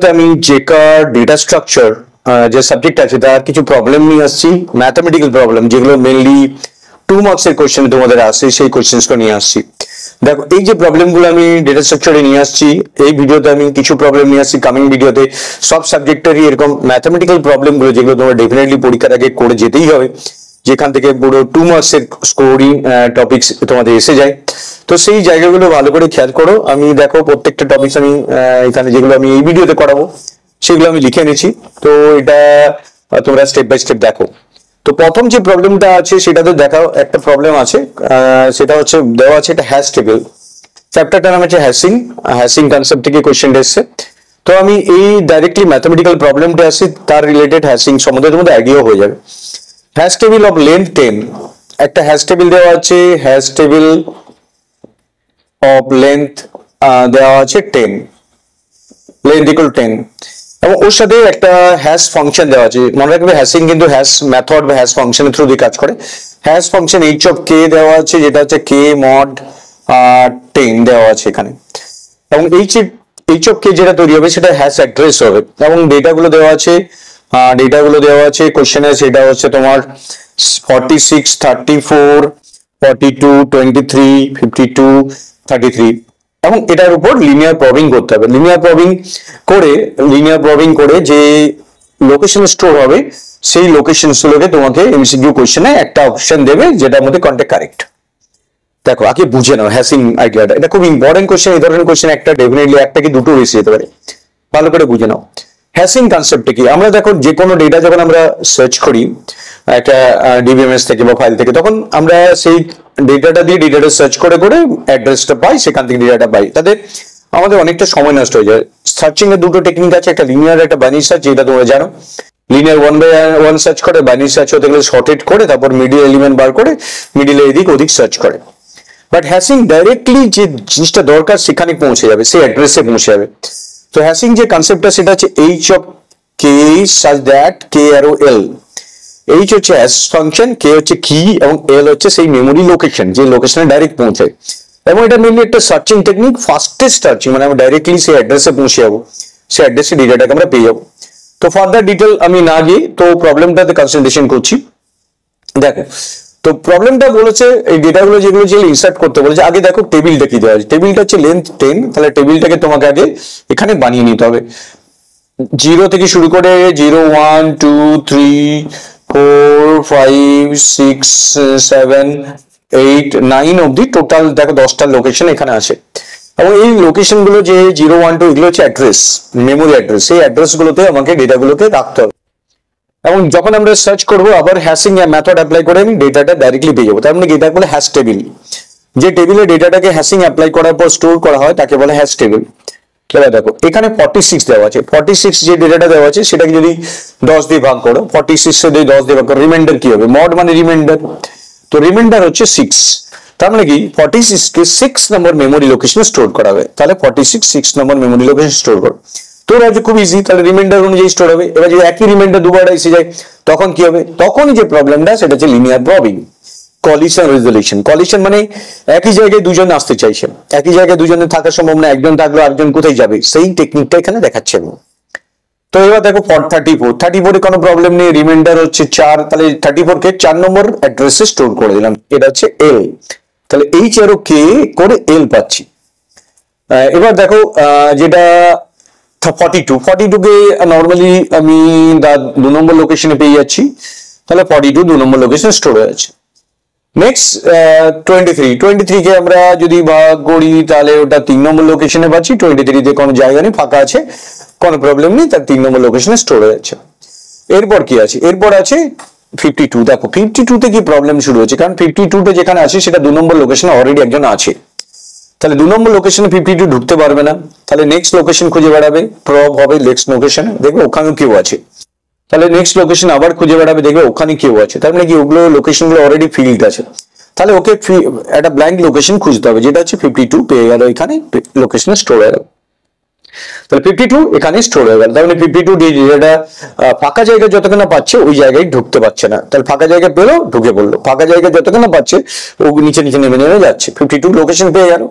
তো আমি jacquard data structure যে সাবজেক্ট আছে তার কিছু প্রবলেম নিয়ে আসছি, ম্যাথমেটিক্যাল প্রবলেম যেগুলো মেনলি 2 মার্কসের কোশ্চেন তোমাদের আসে, সেই কোশ্চেন্সগুলো নিয়ে আসছি। দেখো এই যে প্রবলেমগুলো আমি ডেটা স্ট্রাকচারে নিয়ে আসছি, এই ভিডিওতে আমি কিছু প্রবলেম নিয়ে আসছি। কামিং ভিডিওতে সব সাবজেক্টেরই এরকম ম্যাথমেটিক্যাল প্রবলেমগুলো যেগুলো তোমার ডেফিনেটলি পরীক্ষার আগে করে যেতেই হবে, যেখান থেকে পুরো 2 মার্কসের স্কোরিং টপিকস তোমাদের এসে যায়। তো সেই জায়গাগুলো ভালো করে খেয়াল করো। আমি দেখো প্রত্যেকটা টপিকস আমি এখানে যেগুলো আমি এই ভিডিওতে করাবো সেগুলো আমি লিখে এনেছি, তো এটা তোমরা স্টেপ বাই স্টেপ দেখো। তো প্রথম যে প্রবলেমটা আছে সেটাতে দেখাও, একটা প্রবলেম আছে, সেটা হচ্ছে দেওয়া আছে একটা হ্যাশ টেবিল। চ্যাপ্টারটার নাম হচ্ছে হ্যাশিং কনসেপ্ট থেকে কোয়েশ্চেনটা এসছে। তো আমি এই ডাইরেক্টলি ম্যাথমেটিক্যাল প্রবলেমটা আসি, তার রিলেটেড হ্যাশিং সম্বন্ধে তোমাদের আইডিয়া হয়ে যাবে। হ্যাশ টেবিল অফ লেন্থ 10, একটা হ্যাশ টেবিল দেওয়া আছে, হ্যাশ টেবিল অফ লেন্থ দেওয়া আছে 10, লেন্থ ইকুয়াল 10, এবং ওর সাথে একটা হ্যাশ ফাংশন দেওয়া আছে। মনে রাখবে হ্যাশিং কিন্তু হ্যাশ মেথড বা হ্যাশ ফাংশনের থ্রু দিয়ে কাজ করে। হ্যাশ ফাংশন এইচ অফ কে দেওয়া আছে, যেটা হচ্ছে কে মড 10 দেওয়া আছে এখানে, এবং এইচ অফ কে যেটা তৈরি হবে সেটা হ্যাশ অ্যাড্রেস হবে, এবং ডেটাগুলো দেওয়া আছে। কোশ্চেনে সেটা হচ্ছে তোমার 46, 34, 42, 23, 52, 33, এবং এটার উপর লিনিয়ার প্রবিং করতে হবে। লিনিয়ার প্রবিং করে যে লোকেশন স্টোর হবে সেই লোকেশন গুলোকে তোমাকে এমসিকিউ কোশ্চেনে একটা অপশন দেবে যেটার মধ্যে কন্টেক্ট কারেক্ট। দেখো আগে বুঝে নাও হ্যাশিং আইডিয়াটা, এটা খুব ইম্পর্টেন্ট কোশ্চেন। এই ধরনের কোশ্চেন একটা ডেফিনেটলি একটা কি দুটো এসে যেতে পারে, ভালো করে বুঝে নাও। হ্যাশিং কনসেপ্টটা কি? আমরা দেখো যে কোনো ডেটা যখন আমরা সার্চ করি একটা ডিবিএমএস থেকে বা ফাইল থেকে, তখন আমরা সেই ডেটাটা দিয়ে ডেটাটা সার্চ করে করে অ্যাড্রেসটা পাই, সেখান থেকে ডেটাটা পাই। তাতে আমাদের অনেকটা সময় নষ্ট হয়ে যায়। সার্চিং এর দুটো টেকনিক আছে, একটা লিনিয়ার, একটা বাইনারি সার্চ, যেটা তোমরা জানো। লিনিয়ার 1 by 1 সার্চ করে, বাইনারি সার্চ হতে গেলে শর্টেড করে তারপর মিডিল এলিমেন্ট বার করে মিডিলে এদিক ওদিক সার্চ করে। বাট হ্যাশিং ডাইরেক্টলি যে জিনিসটা দরকার সেখানে পৌঁছে যাবে, সেই অ্যাড্রেসে পৌঁছে যাবে। তো হ্যাশিং যে কনসেপ্টটা সেটা হচ্ছে H of K such that K arrow L. H হচ্ছে হ্যাশ ফাংশন, কে হচ্ছে কি, এবং এল হচ্ছে সেই মেমোরি লোকেশন, যে লোকেশনে ডাইরেক্ট পৌঁছায়। এবং এটা মেনলি একটা সার্চিং টেকনিক, ফাস্টেস্ট সার্চিং, মানে আমি ডাইরেক্টলি সেই অ্যাড্রেসে পৌঁছে যাবো, সেই অ্যাড্রেসে ডেটাটাকে আমরা পেয়ে যাবো। তো ফার্দার ডিটেল আমি না গিয়ে তো প্রবলেমটাতে কনসেন্ট্রেশন করছি। দেখো তো প্রবলেমটা বলেছে এই ডেটাগুলো যেগুলো ইনসার্ট করতে বলেছে, আগে দেখো টেবিলটা কি দেওয়া আছে। টেবিলটা হচ্ছে লেন্থ 10, তাহলে টেবিলটাকে তোমাকে আগে এখানে বানিয়ে নিতে হবে। 0 থেকে শুরু করে 0, 1, 2, 3, 4, 5, 6, 7, 8, 9 অব্দি টোটাল দেখো 10টা লোকেশন এখানে আছে। এবং এই লোকেশন গুলো যে 0, 1, 2 এগুলো হচ্ছে অ্যাড্রেস, মেমোরি অ্যাড্রেস। সেই অ্যাড্রেস গুলোতে আমাকে ডেটাগুলোকে রাখতে হবে, এবং যখন আমরা সার্চ করবো আবার হ্যাশিং মেথড অ্যাপ্লাই করে আমি ডেটাটা ডাইরেক্টলি পেয়ে যাবো। তার মানে ডেটা বলে হ্যাশ টেবিল। যে টেবিলে ডেটাটাকে হ্যাশিং অ্যাপ্লাই করার পর স্টোর করা হয় তাকে বলে হ্যাশ টেবিল। এবার দেখো এখানে 46 দেওয়া আছে। 46 যে ডেটাটা দেওয়া আছে সেটাকে যদি 10 দিয়ে ভাগ করো, 46 যদি 10 দিয়ে ভাগ করো, রিমাইন্ডার কি হবে? মড মানে রিমাইন্ডার, তো রিমাইন্ডার হচ্ছে 6। তার মানে কি 46 কে 6 নম্বর মেমোরি লোকেশনে স্টোর করা হবে। তাহলে 46 6 নম্বর মেমোরি লোকেশন স্টোর করো। তো এটা হচ্ছে খুব ইজি, তাহলে রিমাইন্ডার অনুযায়ী স্টোর হবে। এবার যদি একই রিমাইন্ডার দুবার এসে যায় তখন কি হবে? তখন যে প্রবলেমটা সেটা হচ্ছে linear probing, collision resolution. Collision মানে একই জায়গায় দুজন আসতে চাইছে, একই জায়গায় দুজনে থাকা সম্ভব না, একজন থাকলো আরেকজন কোথায় যাবে, সেই টেকনিকটা এখানে দেখাচ্ছে। তো এবার দেখো 34 এ কোনো প্রবলেম নেই, রিমাইন্ডার হচ্ছে 4, তাহলে 34 কে 4 নম্বর অ্যাড্রেসে স্টোর করে দিলাম, এটা হচ্ছে এল। তাহলে এইচ আর কে করে এল পাচ্ছি। এবার দেখো যেটা 42 কে নর্মালি আমি 2 নম্বর লোকেশনে পেয়ে যাচ্ছি, তাহলে 42 2 নম্বর লোকেশনে স্টোর হয়ে যাচ্ছে। নেক্সট 23 কে আমরা যদি ভাগ করি তাহলে ওটা 3 নম্বর লোকেশনে পাচ্ছি। 23 তে কোনো জায়গা নেই, ফাঁকা আছে, কোনো প্রবলেম নেই, তার 3 নম্বর লোকেশনে স্টোর হয়ে যাচ্ছে। এরপর কি আছে? এরপর আছে 52। দেখো 52 তে কি প্রবলেম শুরু হচ্ছে, কারণ 52 তে যেখানে আছে সেটা 2 নম্বর লোকেশনে অলরেডি একজন আছে, তাহলে 2 নম্বর লোকেশনে 52 ঢুকতে পারবে না। তাহলে নেক্সট লোকেশন খুঁজে বেড়াবে, প্রব হবে নেক্সট লোকেশনে, দেখবে ওখানেও কেউ আছে। তাহলে নেক্সট লোকেশন আবার খুঁজে বেড়াবে, দেখবে ওখানে কেউ আছে। তার মানে কি ওগুলো লোকেশন গুলো অলরেডি ফিল্ড আছে। তাহলে ওকে একটা ব্ল্যাঙ্ক লোকেশন খুঁজতে হবে, যেটা হচ্ছে 52 পেয়ে গেল, এখানে লোকেশনে স্টোর হয়ে গেল। তাহলে 52 এখানে স্টোর হয়ে গেল। তার মানে 52 যেটা ফাঁকা জায়গা যতক্ষণ না পাচ্ছে ওই জায়গায় ঢুকতে পারছে না, তাহলে ফাঁকা জায়গা পেলো ঢুকে পড়লো, ফাঁকা জায়গা যতক্ষণ না পাচ্ছে ও নিচে নিচে নেমে নেমে যাচ্ছে। 52 লোকেশন পেয়ে গেল।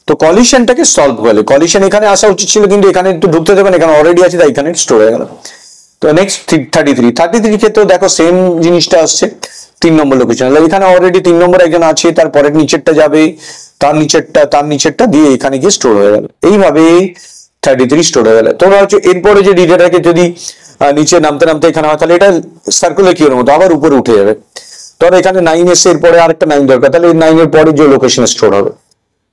তো কলিশনটাকে সলভ করলে, কলিশন এখানে আসা উচিত ছিল কিন্তু এখানে একটু ঢুকতে দেবেন, এখানে অলরেডি আছে তাই এখানে স্টোর হয়ে গেল। তো নেক্সট 33 ক্ষেত্রেও দেখো সেম জিনিসটা আসছে, 3 নম্বর লোকেশন। এখানে অলরেডি 3 নম্বর একজন আছে, তারপরের নিচেরটা যাবে, তার নিচেরটা দিয়ে এখানে গিয়ে স্টোর হয়ে গেল। এইভাবে 33 স্টোর হয়ে গেল। তোমরা হচ্ছে এরপরে যে ডেটাটাকে যদি নিচে নামতে নামতে এখানে হয়, তাহলে এটা সার্কুলার কিউর মতো আবার উপরে উঠে যাবে। ধরো এখানে 9 এসে এরপরে আরেকটা 9 দরকার, তাহলে 9 এর পরে যে লোকেশন স্টোর হবে।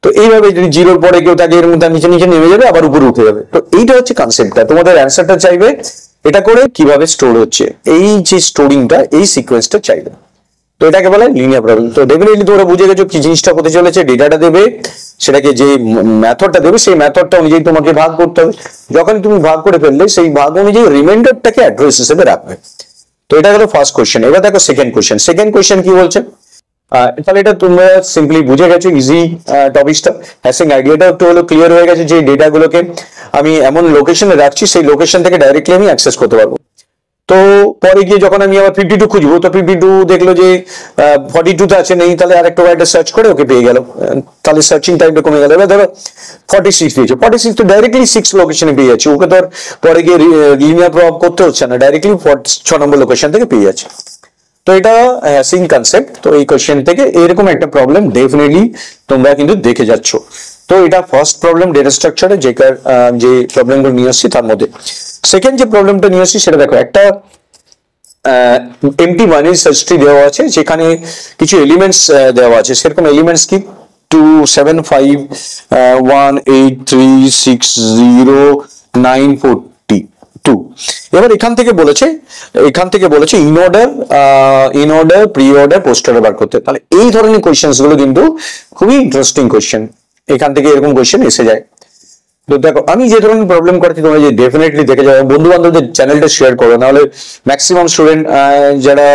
তো এইভাবে যদি 0 পরে কেউ থাকে এর মধ্যে নিচে নিচে নেমে যাবে, আবার উপরে উঠে যাবে। তো এইটা হচ্ছে কনসেপ্টটা। তোমাদের অ্যান্সারটা চাইবে এটা করে কিভাবে স্টোর হচ্ছে, এই যে স্টোরিংটা, এই সিকোয়েন্সটা চাইবে। তো এটাকে বলে লিনিয়ার প্রবলেম। তো ডেফিনেটলি তোমরা বুঝে গেছো কি জিনিসটা হতে চলেছে। ডেটাটা দেবে, সেটাকে যে মেথডটা দেবে সেই মেথডটা অনুযায়ী তোমাকে ভাগ করতে হবে। যখন তুমি ভাগ করে ফেললে সেই ভাগ অনুযায়ী রিমাইন্ডারটাকে অ্যাড্রেস হিসেবে রাখবে। তো এটা হলো ফার্স্ট কোশ্চেন। এবার দেখো সেকেন্ড কোশ্চেন। সেকেন্ড কোশ্চেন কি বলছে, তাহলে এটা তোমরা সিম্পলি বুঝে গেছো, ইজি টপিকটা। হ্যাশিং আইডিয়াটা একটু হলো ক্লিয়ার হয়ে গেছে, যে ডেটাগুলোকে আমি এমন লোকেশনে রাখছি সেই লোকেশন থেকে ডাইরেক্টলি আমি অ্যাক্সেস করতে পারবো। তো পরে গিয়ে যখন আমি আবার 52 খুঁজবো, তো 52 দেখলো যে 42 তে আছে, নেই, তাহলে আরেকটা ওয়ার্ডে সার্চ করে ওকে পেয়ে গেল, তাহলে সার্চিং টাইমটা কমে গেল। এবার ধরো 46 দিয়েছে, 46 তো ডাইরেক্টলি 6 লোকেশনে পেয়ে যাচ্ছে, ওকে তো আর পরে গিয়ে লিনিয়ার প্রভাব করতে হচ্ছে না, ডাইরেক্টলি 6 নম্বর লোকেশন থেকে পেয়ে যাচ্ছে। তো এটা হ্যাশিং কনসেপ্ট। তো এই কোশ্চেন থেকে এরকম একটা প্রবলেম ডেফিনেটলি তোমরা কিন্তু দেখে যাচ্ছ। তো এটা ফার্স্ট প্রবলেম ডেটা স্ট্রাকচারে যে প্রবলেমগুলো নিয়ে আসছি তার মধ্যে। সেকেন্ড যে প্রবলেমটা নিয়ে আসছি সেটা দেখো, একটা এমটি বাইনারি সার্চ ট্রি দেওয়া আছে, যেখানে কিছু এলিমেন্টস দেওয়া আছে। সেরকম এলিমেন্টস কি 27518360942। এবার এখান থেকে বলেছে in order pre order post order বার করতে। তাহলে এই ধরনের কোয়েশ্চেন্স গুলো কিন্তু খুবই ইন্টারেস্টিং কোয়েশ্চেন, এখান থেকে এরকম কোয়েশ্চেন এসে যায়। তো দেখো আমি যে ধরনের প্রবলেম করছি তোমরা যে ডেফিনেটলি দেখে যাও, বন্ধু বান্ধবদের চ্যানেলটা শেয়ার করো, নাহলে ম্যাক্সিমাম স্টুডেন্ট যারা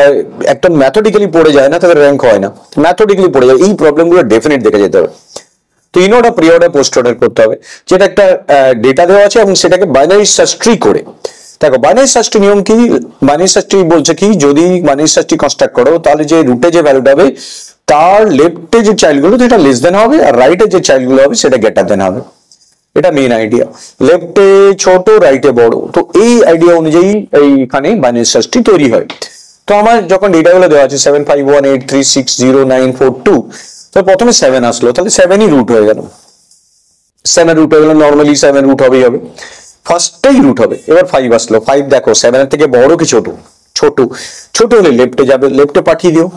একদম ম্যাথমেটিক্যালি পড়ে যায় না তাদের র্যাঙ্ক হয় না, ম্যাথমেটিক্যালি পড়ে যায়, এই প্রবলেমগুলো ডেফিনেট দেখে যেতে হবে। তো in order pre order post order করতে হবে, যেটা একটা ডেটা দেওয়া আছে এবং সেটাকে বাইনারি সার্চ ট্রি করে। দেখো বাইনারি সার্চ ট্রি নিয়ম কি, বাইনারি সার্চ ট্রি বলছে কি, যদি বাইনারি সার্চ ট্রি কনস্ট্রাক্ট করো তাহলে যে রুটে যে ভ্যালুটা হবে তার লেফটে যে চাইল্ডগুলো সেটা লেস দেন হবে, আর রাইটে যে চাইল্ডগুলো হবে সেটা গ্রেটার দেন হবে। এটা মেইন আইডিয়া, লেফটে ছোট রাইটে বড়। তো এই আইডিয়া অনুযায়ী এইখানে বাইনারি সার্চ ট্রি তৈরি হয়। তো আমার যখন ডেটাগুলো দেওয়া আছে 75183600942, তো প্রথমে 7 আসলো, তাহলে 7ই রুট হয়ে গেল, 7 রুট হয়ে গেল, নর্মালি 7 রুট হবেই হবে, ফার্স্টেই রুট হবে। এবার 5 আসলো, 5 দেখো 7 এর থেকে বড় কি ছোট? ছোট হলে লেফটে যাবে, লেফটে পাঠিয়ে দিও,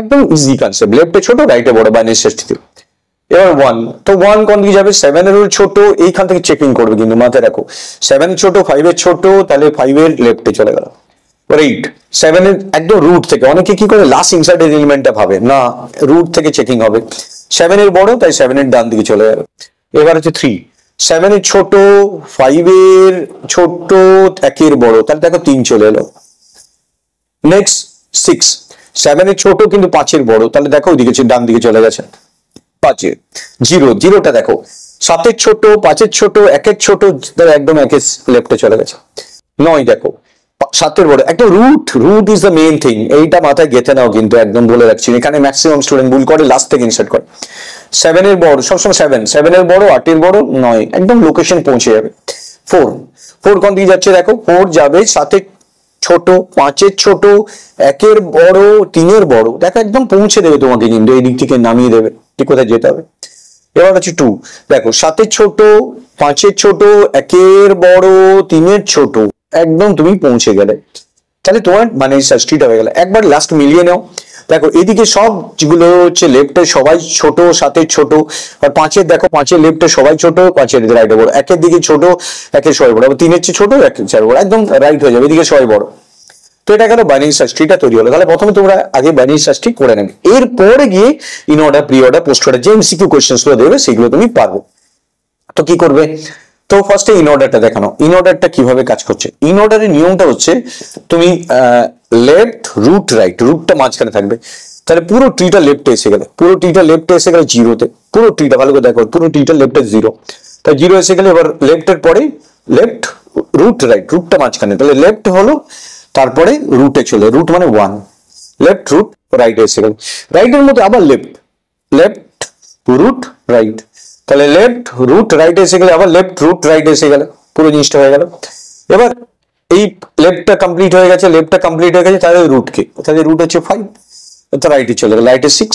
একদম ইজি কনসেপ্ট, লেফটে ছোট রাইটে বড় বাইনারি সার্চ ট্রি। এবার 1, তো 1 কোন দিকে যাবে? 7 এর ছোট, এইখান থেকে চেকিং করবে, কিন্তু মাথায় রাখো 7 এর ছোট 5 এর ছোট, তাহলে 5 এর লেফটে চলে গেল। 8, 7 এর একদম রুট থেকে, অনেকে কি করে লাস্ট ইনসার্টেড এলিমেন্টটা ভাবে না, রুট থেকে চেকিং হবে, 7 এর বড় তাই 7 এর ডান দিকে চলে গেল। এবার হচ্ছে 3, 7 এর ছোট 5 এর ছোট 1 এর বড়, তাহলে দেখো 3 চলে এলো। নেক্সট 6, 7 এর ছোট কিন্তু 5 এর বড়, তাহলে দেখো ওইদিকে ডান দিকে চলে গেছে। 5 এর 0টা দেখো 7 এর ছোট 5 এর ছোট 1 এর ছোট, একদম 1 এর লেফটে চলে গেছে। 9 দেখো 7 এর বড়, একটা root is the main thing, এইটা মাথায় গেঁথে নাও, কিন্তু একদম বলে রাখছি, এখানে ম্যাক্সিমাম স্টুডেন্ট ভুল করে, লাস্ট থেকে ইনসার্ট করে। 7 এর বড় সবসময় 7 এর বড় 8 এর বড় 9, একদম লোকেশন পৌঁছে যাবে। 4 কোন দিকে যাচ্ছে দেখো, 4 যাবে 7 এর ছোট 5 এর ছোট 1 এর বড় 3 এর বড়, দেখো একদম পৌঁছে দেবে তোমাকে, কিন্তু এই দিক থেকে নামিয়ে দেবে, ঠিক কোথায় যেতে হবে। এবার হচ্ছে 2, দেখো 7 এর ছোট 5 এর ছোট 1 এর বড় 3 এর ছোট, একদম তুমি পৌঁছে গেলে, তাহলে তোমার মানে সার্চ ট্রিটা হয়ে গেল। একবার লাস্ট মিলিয়ে নাও, দেখো এদিকে সব যেগুলো হচ্ছে লেফটে সবাই ছোট, 7 এর ছোট, আর 5 এর দেখো 5 এর লেফটে সবাই ছোট, 5 এর রাইটে বড়, 1 এর দিকে ছোট 1 এর সবাই বড়, 3 এর চেয়ে ছোট 1 এর চেয়ে বড়, একদম রাইট হয়ে যাবে, এদিকে সবাই বড়। তো এটা গেল বাইনারি সার্চ ট্রিটা তৈরি হলো। তাহলে প্রথমে তোমরা আগে বাইনারি সার্চ ট্রি করে নেবে, এরপরে গিয়ে in order pre order post order যে এমসিকিউ কোশ্চেন্স গুলো দেবে সেগুলো তুমি পারবে। তো কি করবে? তো ফার্স্টে ইন অর্ডারটা দেখানো, ইন অর্ডারটা কিভাবে কাজ করছে। ইন অর্ডারের নিয়মটা হচ্ছে তুমি লেফট রুট রাইট, রুটটা মাঝখানে থাকবে, তাহলে পুরো ট্রিটা লেফটে এসে গেলে, পুরো ট্রিটা লেফটে এসে গেলে 0-তে, পুরো ট্রিটা ভালো করে দেখো, পুরো ট্রিটা লেফটে 0, তাই 0 এসে গেলে এবার লেফটের পরে লেফট রুট রাইট, রুটটা মাঝখানে, তাহলে লেফট হলো, তারপরে রুটে চলে, রুট মানে 1, লেফট রুট রাইটে এসে গেল, রাইটের মধ্যে আবার লেফট রুট রাইট, তাহলে লেফট রুট রাইট এসে গেলে আবার লেফট রুট রাইট এসে গেল, পুরো জিনিসটা হয়ে গেল। এবার এই লেফটটা কমপ্লিট হয়ে গেছে, লেফটটা কমপ্লিট হয়ে গেছে, তাহলে রুট কে, তাহলে রুট হচ্ছে 5, তো রাইটে চলে গেল, রাইটে 6,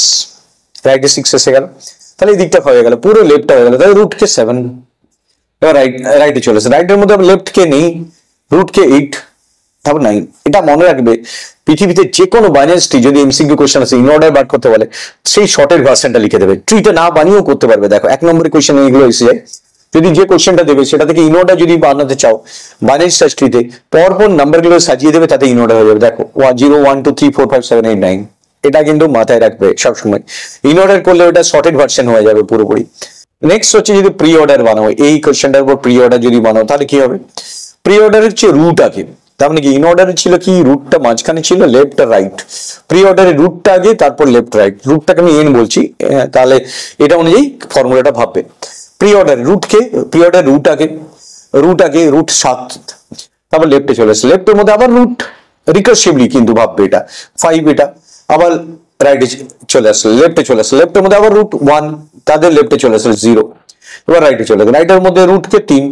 রাইটে 6 এসে গেল, তাহলে এই দিকটা হয়ে গেল, পুরো লেফটটা হয়ে গেল, তাহলে রুট কে 7। এবার রাইটে চলে আসে, রাইটের মধ্যে লেফট কে নেই, রুট কে 8, তারপর 9। এটা মনে রাখবে, পৃথিবীতে যে কোনো বাইনারি ট্রি যদি এমসিকিউ কোশ্চেন আছে ইন অর্ডার বার করতে বলে, সেই শর্টের ভার্সনটা লিখে দেবে, ট্রিটা না বানিয়েও করতে পারবে। দেখো 1 নম্বরের কোশ্চেন এগুলো এসে যায়, যদি যে কোশ্চেনটা দেবে সেটা থেকে ইন অর্ডার যদি বানাতে চাও বাইনারি সার্চ ট্রিতে, পরপর নাম্বারগুলো সাজিয়ে দেবে, তাতে ইন অর্ডার হয়ে যাবে। দেখো 0 1 2 3 4 5 7 8 9, এটা কিন্তু মাথায় রাখবে সবসময়। ইন অর্ডার করলে ওটা শর্টেড ভার্সন হয়ে যাবে পুরোপুরি। নেক্সট হচ্ছে যদি প্রি অর্ডার বানাও, এই কোশ্চেনটার উপর প্রি অর্ডার যদি বানাও তাহলে কি হবে, প্রি অর্ডার হচ্ছে রুট আগে, তার মানে কি ইন অর্ডারে ছিল কি রুটটা মাঝখানে ছিল, লেফট আর রাইট, প্রি অর্ডারে রুটটা আগে তারপর লেফট রাইট, রুটটাকে আমি এন বলছি, তাহলে এটা অনুযায়ী ফর্মুলাটা ভাববে। প্রি অর্ডার রুট কে, প্রি অর্ডার রুট আগে, রুট 7, তারপর লেফটে চলে আসে, লেফটের মধ্যে আবার রুট রিকার্সিভলি কিন্তু ভাববে, এটা 5, এটা আবার রাইটে চলে আসলে, লেফটে চলে আসলে, লেফটের মধ্যে আবার রুট 1, তাদের লেফটে চলে আসলে 0, এবার রাইটে চলে গেল, রাইটের মধ্যে রুট কে 3,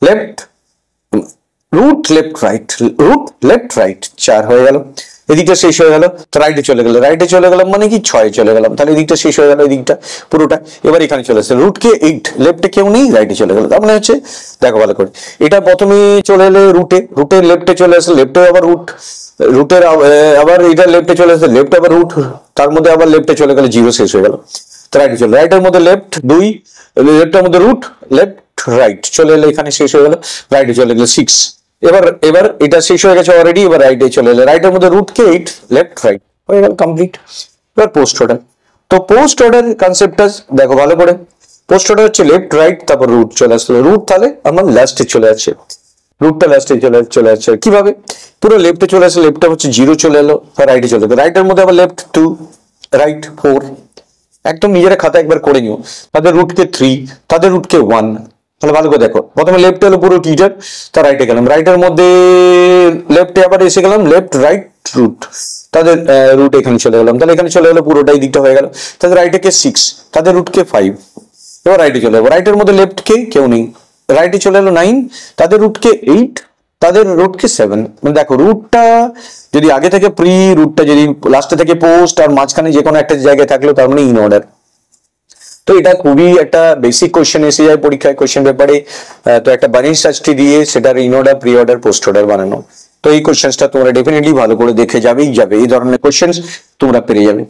left root left right, root left right 4 হয়ে গেল, এদিকটা শেষ হয়ে গেল, তো রাইটে চলে গেল, রাইটে চলে গেলাম মানে কি 6 চলে গেলাম, তাহলে এদিকটা শেষ হয়ে গেল, এদিকটা পুরোটা। এবার এখানে চলে আসছে রুট কে 8, লেফটে কেউ নেই, রাইটে চলে গেল, তার মানে হচ্ছে দেখো ভালো করে, এটা প্রথমে চলে এলো রুটে, রুটের লেফটে চলে আসলে, লেফটে আবার রুট, রুটের আবার এটা লেফটে চলে আসছে, লেফট আবার রুট, তার মধ্যে আবার লেফটে চলে গেল, 0 শেষ হয়ে গেল, তো রাইটে চলে, রাইটের মধ্যে লেফট 2, লেফটের মধ্যে রুট, লেফট রাইট চলে এলো, এখানে শেষ হয়ে গেল, রাইটে চলে গেল 6। এবার এটা শেষ হয়ে গেছে অলরেডি, এবার রাইটে চলে এলো, রাইটের মধ্যে রুট কে 8, লেফট রাইট হয়ে গেল কমপ্লিট। এবার পোস্ট অর্ডার, তো পোস্ট অর্ডার কনসেপ্টটা দেখো ভালো করে, পোস্ট অর্ডার হচ্ছে লেফট রাইট তারপর রুট চলে আসলো, রুট তাহলে আমার লাস্টে চলে আসছে, রুটটা লাস্টে চলে আসছে কিভাবে, পুরো লেফটে চলে আসে, লেফটে হচ্ছে 0 চলে এলো, রাইটে চলে গেলো, রাইটের মধ্যে আবার লেফট 2, রাইট 4, একদম নিজের খাতা একবার করে নিও, তাদের রুট কে 3, তাদের রুট কে 1, তাহলে ভালো করে দেখো, প্রথমে লেফট হলো পুরো টিচার, তার রাইটে গেলাম, রাইটের মধ্যে লেফটে আবার এসে গেলাম, লেফট রাইট রুট, তাদের রুট এখানে চলে গেলাম, তাহলে এখানে চলে গেলো পুরোটাই দিকটা হয়ে গেল, তাদের রাইটে কে 6, তাদের রুট কে 5, এবার রাইটে চলে যাবো, রাইটের মধ্যে লেফট কে কেউ নেই, রাইটে চলে এলো 9, তাদের রুট কে 8, তাদের রুট কে 7, মানে দেখো রুটটা যদি আগে থেকে প্রি, রুটটা যদি লাস্টে থেকে পোস্ট, আর মাঝখানে যে কোনো একটা জায়গায় থাকলো তার মানে ইন অর্ডার। তো এটা খুবই একটা বেসিক কোশ্চেন এসে যায় পরীক্ষায় কোশ্চেন পেপারে, তো একটা বাইনারি সার্চ ট্রি দিয়ে সেটার in order, pre order, post order বানানো, তো এই কোশ্চেনটা তোমরা ডেফিনেটলি ভালো করে দেখে যাবে, এই ধরনের কোশ্চেন তোমরা পেরে যাবে।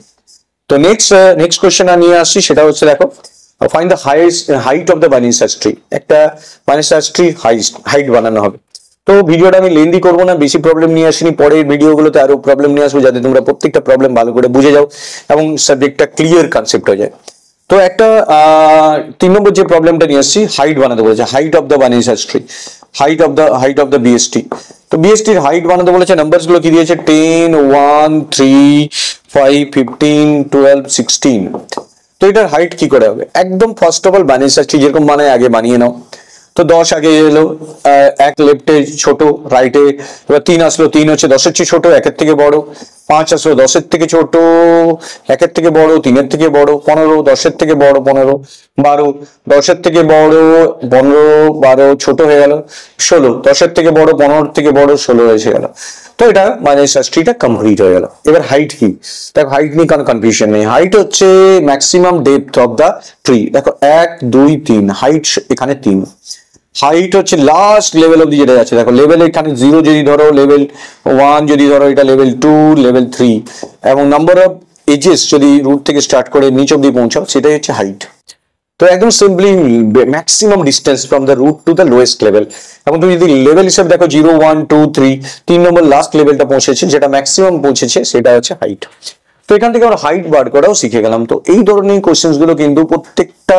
তো নেক্সট কোশ্চেন নিয়ে আসছি, সেটা হচ্ছে দেখো find the height of the binary search tree, একটা বাইনারি সার্চ ট্রি হাইট বানানো হবে। তো ভিডিওটা আমি লেন্দি করবো না, বেশি প্রবলেম নিয়ে আসিনি, পরের ভিডিওগুলোতে আরো প্রবলেম নিয়ে আসবো, যাতে তোমরা প্রত্যেকটা প্রবলেম ভালো করে বুঝে যাও এবং সাবজেক্টটা ক্লিয়ার কনসেপ্ট হয়ে যায়। তো একটা 3 নম্বর যে প্রবলেমটা নিয়ে আসছি, হাইট বানাতে বলেছে, height of the binary search tree, height of the BST. তো বিএসটির হাইট বানাতে বলেছে, নাম্বারস গুলো কি দিয়েছে, 10 1 3 5 15 12 16। তো এটার হাইট কি করে হবে, একদম first of all binary search tree যেরকম বানায় আগে বানিয়ে নাও। তো 10 আগে এলো, 1 লেফটে ছোট, রাইটে এবার 3 আসলো, 3 হচ্ছে 10 এর চেয়ে ছোট, 1 থেকে বড়, 5 আসলো 10 থেকে ছোট, 1 থেকে বড়, 3 থেকে বড়, 15 10 থেকে বড়, 15 12 10 থেকে বড়, 15 12 ছোট হয়ে গেল, 16 10 থেকে বড়, 15 থেকে বড়, 16 এসে গেল। তো এটা মানে সার্চ ট্রিটা কমপ্লিট হয়ে গেল। এবার হাইট কি, দেখো হাইট নিয়ে কোনো কনফিউশন নেই, হাইট হচ্ছে maximum depth of the tree. দেখো 1 2 3, হাইট এখানে 3, হাইট হচ্ছে লাস্ট লেভেল অব্দি যেটা আছে, দেখো লেভেল এখানে 0 যদি ধরো, লেভেল 1 যদি ধরো, এটা লেভেল 2 লেভেল 3, এবং নাম্বার অফ এজেস যদি রুট থেকে স্টার্ট করে নিচ অব্দি পৌঁছাও, সেটাই হচ্ছে হাইট। তো একদম simply maximum distance from the root to the lowest level. এখন তুমি যদি লেভেল হিসেবে দেখো 0 1 2 3, 3 নম্বর লাস্ট লেভেলটা পৌঁছেছে, যেটা ম্যাক্সিমাম পৌঁছেছে, সেটা হচ্ছে হাইট। তো এখান থেকে আমরা হাইট বার করাও শিখে গেলাম। তো এই ধরনের কোশ্চেন গুলো কিন্তু প্রত্যেকটা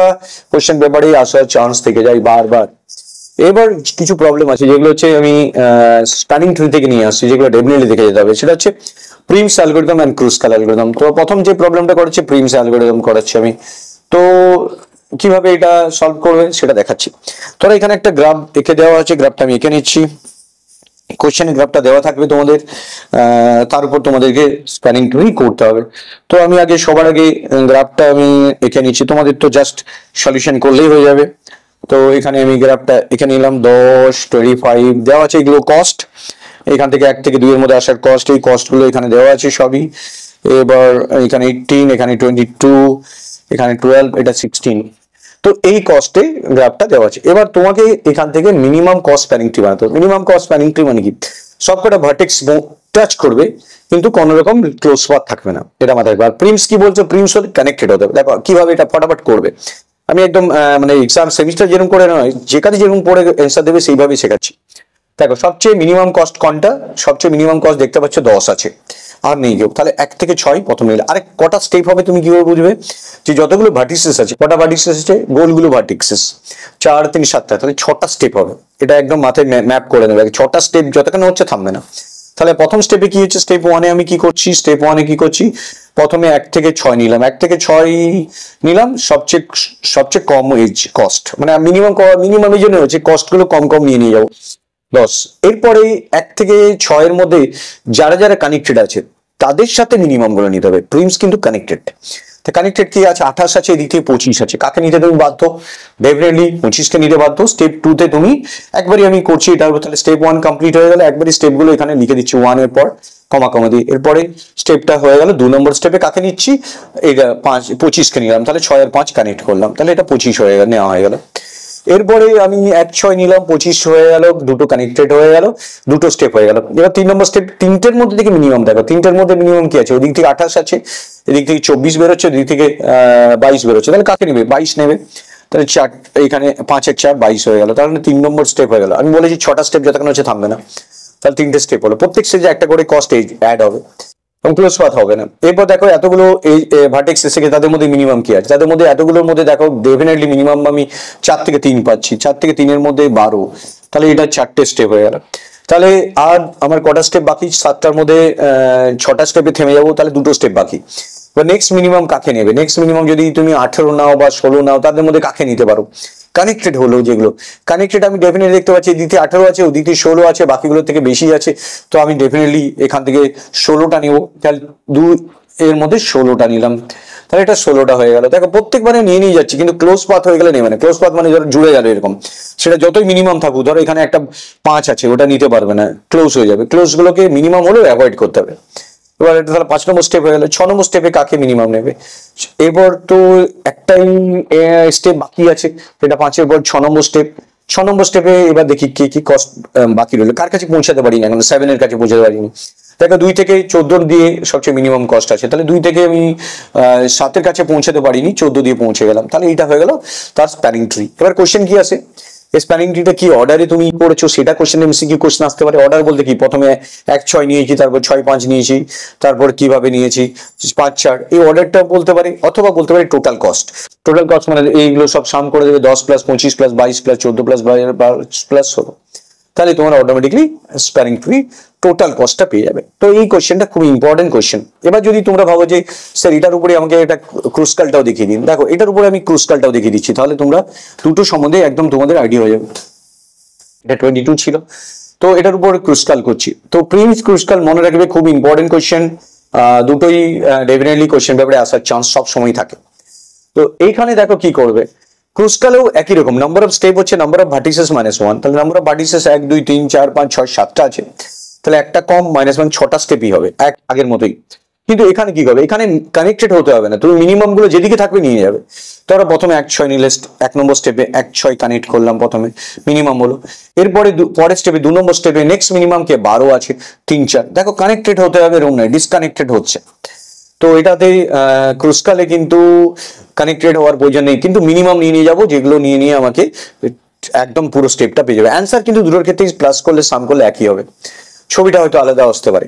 কোশ্চেন পেপারে আসার চান্স থেকে যায় বারবার। এবার কিছু প্রবলেম আছে যেগুলো হচ্ছে আমি স্টার্টিং ট্রি থেকে নিয়ে আসছি, যেগুলো ডেফিনেটলি দেখে যেতে হবে, সেটা হচ্ছে প্রিমস অ্যালগরিদম এন্ড ক্রুস্কাল অ্যালগরিদম। তো প্রথম যে প্রবলেমটা করেছে প্রিমস অ্যালগরিদম করাচ্ছি আমি, তো কিভাবে এটা সলভ করবে সেটা দেখাচ্ছি। ধরো এখানে একটা গ্রাফ এঁকে দেওয়া আছে, গ্রাফটা আমি এঁকে নিচ্ছি। কোশ্চেনের গ্রাফটা দেওয়া থাকবে তোমাদের, তার উপর তোমাদেরকে স্প্যানিং ট্রি করতে হবে। তো আমি আগে সবার আগে গ্রাফটা আমি এঁকে নিচ্ছি, তোমাদের তো জাস্ট সলিউশন করলেই হয়ে যাবে। তো এখানে আমি গ্রাফটা এখানে নিলাম 10, 25 দেওয়া আছে, এগুলো কস্ট, এখান থেকে 1 থেকে 2 এর মধ্যে আসার কস্ট, এই কস্টগুলো এখানে দেওয়া আছে সবই। এবার এখানে 18, এখানে 22, এখানে 12, এটা 16। তো এই কস্টে গ্রাফটা দেওয়া আছে। এবার তোমাকে এখান থেকে মিনিমাম কস্ট স্প্যানিং ট্রি বানাতে হবে। মিনিমাম কস্ট স্প্যানিং ট্রি মানে কি, সবকটা ভার্টেক্স টাচ করবে কিন্তু কোনো রকম ক্লোজ পাথ থাকবে না, এটা মাথায় রাখবে। আর প্রিমস কি বলছো, প্রিমস হলে কানেক্টেড হতে হবে। দেখো কিভাবে এটা ফটাফট করবে, আমি একদম মানে এক্সাম সেমিস্টার যেরকম করে নয়, যে কাজে যেরকম পড়ে অ্যান্সার দেবে সেইভাবেই শেখাচ্ছি। দেখো সবচেয়ে মিনিমাম কস্ট কোনটা, সবচেয়ে মিনিমাম কস্ট দেখতে পাচ্ছ 10 আছে, আর নেই কেউ, তাহলে 1 থেকে 6 প্রথমে নিলে। আরে কটা স্টেপ হবে তুমি কিভাবে বুঝবে, যে যতগুলো ভার্টিসেস আছে, কটা ভার্টিসেস আছে, গোলগুলো ভার্টিসেস 4, 3, 7টা, তাহলে 6টা স্টেপ হবে। এটা একদম মাথায় ম্যাপ করে নেবে, 6টা স্টেপ যতক্ষণ হচ্ছে থামবে না। তাহলে প্রথম স্টেপে কি হচ্ছে, স্টেপ 1-এ আমি কি করছি, স্টেপ 1-এ কি করছি, প্রথমে 1 থেকে 6 নিলাম, 1 থেকে 6 নিলাম, সবচেয়ে কম এজ কস্ট, মানে মিনিমাম এই জন্য হচ্ছে কস্টগুলো কম কম নিয়ে যাবো 10। এরপরে 1 থেকে 6 এর মধ্যে যারা যারা কানেক্টেড আছে তাদের সাথে মিনিমাম গুলো নিতে হবে। প্রিমস কিন্তু কানেক্টেড, তো কানেক্টেড কি আছে, 28 আছে, এদিক থেকে 25 আছে, কাকে নিতে তুমি বাধ্য, ডেফিনেটলি 25 কে নিতে বাধ্য। স্টেপ 2 তে তুমি একবারই আমি করছি এটা, তাহলে স্টেপ 1 কমপ্লিট হয়ে গেল, একবারই স্টেপ গুলো এখানে লিখে দিচ্ছি 1 এর পর কমা কমা দিয়ে। এরপরে স্টেপটা হয়ে গেল 2 নম্বর স্টেপে কাকে নিচ্ছি, এটা 25 কে নিলাম, তাহলে 6 আর 5 কানেক্ট করলাম, তাহলে এটা 25 হয়ে গেল, নেওয়া হয়ে গেল। এরপরে আমি 1, 6 নিলাম, 25 হয়ে গেল, দুটো কানেক্টেড হয়ে গেল, দুটো স্টেপ হয়ে গেল। এবার 3 নম্বর স্টেপ, তিনটের মধ্যে থেকে মিনিমাম দেখো, তিনটের মধ্যে মিনিমাম কি আছে, ওদিক থেকে 28 আছে, এদিক থেকে 24 বেরোচ্ছে, ওদিক থেকে 22 বেরোচ্ছে, তাহলে কাকে নেবে, 22 নেবে। তাহলে 4, এখানে 5 এর 4 22 হয়ে গেল, তাহলে 3 নম্বর স্টেপ হয়ে গেল। আমি বলেছি 6টা স্টেপ যতক্ষণ হচ্ছে থামবে না, তাহলে 3টে স্টেপ হলো, প্রত্যেক স্টেজে একটা করে কস্ট অ্যাড হবে, ক্লোজ পাথ হবে না। এরপর দেখো এতগুলো এই ভার্টেক্স এসে গিয়ে তাদের মধ্যে মিনিমাম কি আছে, তাদের মধ্যে এতগুলোর মধ্যে দেখো ডেফিনেটলি মিনিমাম আমি 4 থেকে 3 পাচ্ছি, 4 থেকে 3 এর মধ্যে 12, তাহলে এটা 4টে স্টেপ হয়ে গেল। তাহলে আর আমার কটা স্টেপ বাকি, 7টার মধ্যে 6টা স্টেপে থেমে যাবো, তাহলে 2টো স্টেপ বাকি। এবার নেক্সট মিনিমাম কাকে নেবে, নেক্সট মিনিমাম যদি তুমি 18 নাও বা 16 নাও, তাদের মধ্যে কাকে নিতে পারো, কানেক্টেড হলো যেগুলো কানেক্টেড, আমি ডেফিনেটলি দেখতে পাচ্ছি এদিকে 18 আছে, ওদিকে 16 আছে, বাকিগুলো থেকে বেশি আছে, তো আমি ডেফিনেটলি এখান থেকে 16টা নিব, তাহলে 2 এর মধ্যে 16টা নিলাম, তাহলে এটা 16টা হয়ে গেল। দেখো প্রত্যেকবারে নিয়ে যাচ্ছি, কিন্তু ক্লোজ পাথ হয়ে গেলে নেবে না। ক্লোজ পাথ মানে ধরো জুড়ে গেল এরকম, সেটা যতই মিনিমাম থাকুক, ধরো এখানে একটা 5 আছে, ওটা নিতে পারবে না, ক্লোজ হয়ে যাবে। ক্লোজ গুলোকে মিনিমাম হলেও অ্যাভয়েড করতে হবে। এবার এটা তাহলে 5 নম্বর স্টেপ হয়ে গেল। 6 নম্বর স্টেপে কাকে মিনিমাম নেবে, এবার তো একটাই স্টেপ বাকি আছে, এটা 5-এর পর 6 নম্বর স্টেপ। 6 নম্বর স্টেপে এবার দেখি কি কি কস্ট বাকি রইলো, কার কাছে পৌঁছাতে পারি না, এখন 7 এর কাছে পৌঁছাতে পারিনি। দেখো 2 থেকে 14 দিয়ে সবচেয়ে মিনিমাম কস্ট আছে, তাহলে 2 থেকে আমি 7-এর কাছে পৌঁছাতে পারিনি, 14 দিয়ে পৌঁছে গেলাম, তাহলে এইটা হয়ে গেল তার স্প্যানিং ট্রি। এবার কোশ্চেন কি আছে, স্প্যানিং ট্রিটা কি অর্ডারে তুমি করেছো সেটা কোশ্চেন, এমসিকিউ কোশ্চেন আসতে পারে। অর্ডার বলতে কি, প্রথমে 1, 6 নিয়েছি, তারপর 6, 5 নিয়েছি, তারপর কিভাবে নিয়েছি 5, 4, এই অর্ডারটা বলতে পারি, অথবা বলতে পারি টোটাল কস্ট। টোটাল কস্ট মানে এইগুলো সব সাম করে দেবে, 10 plus 25 plus 22 plus 14 plus 22 plus 16, তাহলে তোমার অটোমেটিকলি স্প্যানিং ট্রি টোটাল কস্টটা পেয়ে যাবে। তো এই কোশ্চেনটা খুব ইম্পর্টেন্ট কোশ্চেন। এবার যদি তোমরা ভাবো যে স্যার এটার উপরে আমাকে এটা ক্রুসকালটাও দেখিয়ে দিন, দেখো এটার উপরে আমি ক্রুসকালটাও দেখিয়ে দিচ্ছি, তাহলে তোমরা দুটো সম্বন্ধে একদম তোমাদের আইডিয়া হয়ে যাবে। এটা 22 ছিল, তো এটার উপর ক্রুসকাল করছি। তো প্রিমস ক্রুসকাল মনে রাখবে, খুব ইম্পর্টেন্ট কোশ্চেন, দুটোই ডেফিনেটলি কোশ্চেন পেপারে আসার চান্স সব সময় থাকে। তো এইখানে দেখো কি করবে, ক্রুসকালেও একই রকম, নাম্বার অফ স্টেপ হচ্ছে নাম্বার অফ ভার্টিসেস -1, তাহলে নাম্বার অফ ভার্টিসেস 1, 2, 3, 4, 5, 6, 7টা আছে, তাহলে একটা কম -1, 6টা স্টেপই হবে আগের মতোই। কিন্তু এখানে কি হবে, এখানে কানেক্টেড হতে হবে না, তুমি মিনিমাম গুলো যেদিকে থাকবে নিয়ে যাবে। ধরো প্রথমে 1, 6 নিলে 1 নম্বর স্টেপে 1, 6 কানেক্ট করলাম, প্রথমে মিনিমাম হলো। এরপরে পরের স্টেপে 2 নম্বর স্টেপে নেক্সট মিনিমাম কে 12 আছে, 3, 4, দেখো কানেক্টেড হতে হবে, এরকম নয় ডিসকানেক্টেড হচ্ছে। তো এটাতে ক্রুসকালে কিন্তু কানেক্টেড হওয়ার প্রয়োজন নেই, কিন্তু মিনিমাম নিয়ে যাবো, যেগুলো নিয়ে আমাকে একদম পুরো স্টেপটা পেয়ে যাবে। অ্যান্সার কিন্তু দুটোর ক্ষেত্রে প্লাস করলে সাম করলে একই হবে, ছবিটা হয়তো আলাদা আসতে পারে।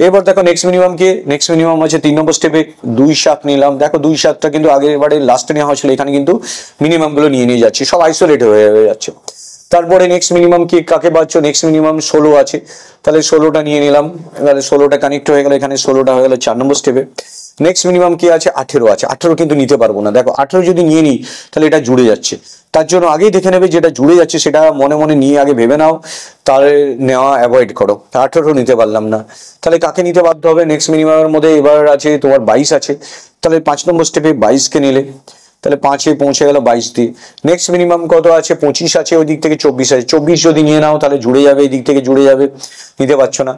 এবার দেখো নেক্সট মিনিমাম কি, নেক্সট মিনিমাম আছে 3 নম্বর স্টেপে 2, 7 নিলাম। দেখো 2, 7টা কিন্তু আগের বারে লাস্টে নেওয়া হয়েছিল, এখানে কিন্তু মিনিমাম গুলো নিয়ে যাচ্ছে, সব আইসোলেট হয়ে যাচ্ছে। তারপরে নেক্সট মিনিমাম কি কাকে পাচ্ছ, নেক্সট মিনিমাম 16 আছে, তাহলে 16টা নিয়ে নিলাম, তাহলে 16টা কানেক্ট হয়ে গেল, এখানে 16টা হয়ে গেল 4 নম্বর স্টেপে। নেক্সট মিনিমাম কি আছে 18 আছে, 18 কিন্তু নিতে পারবো না। দেখো 18 যদি নিয়ে নিই তাহলে এটা জুড়ে যাচ্ছে, তার জন্য আগেই দেখে নেবে যেটা জুড়ে যাচ্ছে সেটা মনে মনে নিয়ে আগে ভেবে নাও, তাহলে নেওয়া অ্যাভয়েড করো। 18 নিতে পারলাম না, তাহলে কাকে নিতে বাধ্য হবে? নেক্সট মিনিমামের মধ্যে এবার আছে তোমার 22 আছে, তাহলে 5 নম্বর স্টেপে 22 কে নিলে, তাহলে 5-এ পৌঁছে গেল 22 দিয়ে। নেক্সট মিনিমাম কত আছে? 25 আছে, ওই দিক থেকে 24 আছে, 24 যদি নিয়ে নাও তাহলে জুড়ে যাবে, এই দিক থেকে জুড়ে যাবে, নিতে পারছো না।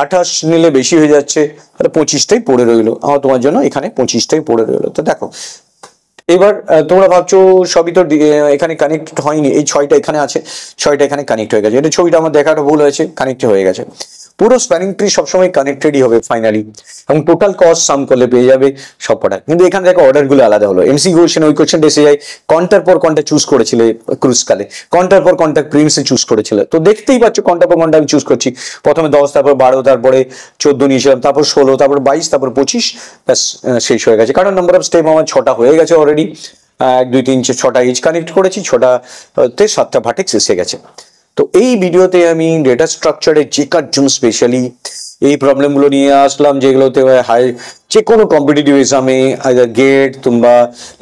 28 নিলে বেশি হয়ে যাচ্ছে, তাহলে 25টাই পড়ে রইলো আমার তোমার জন্য, এখানে 25টাই পড়ে রইলো। তো দেখো এবার তোমরা ভাবছো সবই তো এখানে কানেক্ট হয়নি, এই 6টা এখানে আছে, 6টা এখানে কানেক্ট হয়ে গেছে, এটা ছবিটা আমার দেখাটা ভুল হয়েছে, কানেক্ট হয়ে গেছে। পুরো স্প্যানিং ট্রি সবসময় কানেক্টেডই হবে ফাইনালি, এবং টোটাল কস্ট সাম করলে পেয়ে যাবে সবকটা। কিন্তু এখানে দেখো অর্ডার গুলো আলাদা হলো। এমসি কোয়েশ্চেন ওই কোয়েশ্চেনটা এসে যায় কোনটার পর কোনটা চুজ করেছিলে ক্রুজকালে, কোনটার পর কোনটা প্রিন্সে চুজ করেছিল। তো দেখতেই পাচ্ছ কোনটার পর কোনটা আমি চুজ করছি। প্রথমে 10, তারপর 12, তারপরে 14 নিয়েছিলাম, তারপর 16, তারপর 22, তারপর 25, ব্যাস শেষ হয়ে গেছে। কারণ নাম্বার অফ স্টেপ আমার 6টা হয়ে গেছে অলরেডি। 1, 2, 3, 4, 6টা ইচ কানেক্ট করেছি, 6টাতে 7টা ভার্টেক্স এসে গেছে। তো এই ভিডিওতে আমি ডেটা স্ট্রাকচারে জেকার জন্য স্পেশালি এই প্রবলেমগুলো নিয়ে আসলাম, যেগুলোতে হাই যে কোনো কম্পিটিটিভ এক্সামে আইদার গেট কিংবা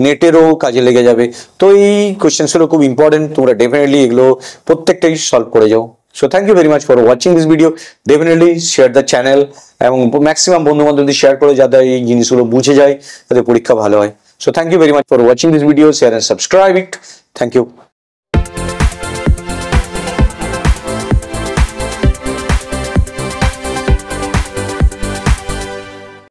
নেটেরও কাজে লেগে যাবে। তো এই কোয়েশ্চেন্সগুলো খুব ইম্পর্টেন্ট, তোমরা ডেফিনেটলি এগুলো প্রত্যেকটাই সলভ করে যাও। So thank you very much for watching this video. Definitely share the channel, এবং ম্যাক্সিমাম বন্ধু বান্ধবদের শেয়ার করে যাতে এই জিনিসগুলো বুঝে যায়, তাদের পরীক্ষা ভালো হয়। So thank you very much for watching this video. Share and subscribe it. Thank you.